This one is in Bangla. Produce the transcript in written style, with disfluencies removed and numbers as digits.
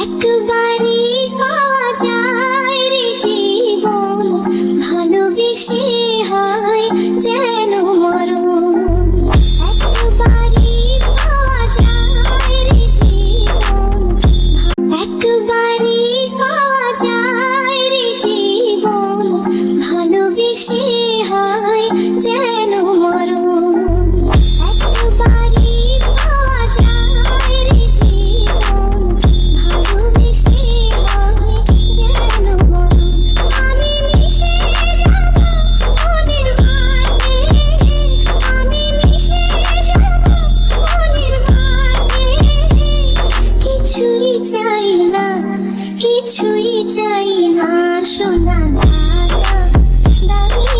একবারই পাওয়া যায় রে জীবন, ভালোবেসে হয় যেন মরণ। একবারই পাওয়া যায় রে জীবন, একবারই পাওয়া যায় রে জীবন, ভালোবেসে হয় যেন মরণ। একবারই পাওয়া যায় রে জীবন, ভালোবেসে হয় যেন মরণ। আমি মিশে যাব মনের মাঝে, আমি মিশে যাব মনের মাঝে। কিছুই চাই না, কিছুই চাই না, সোনা দাদা দামি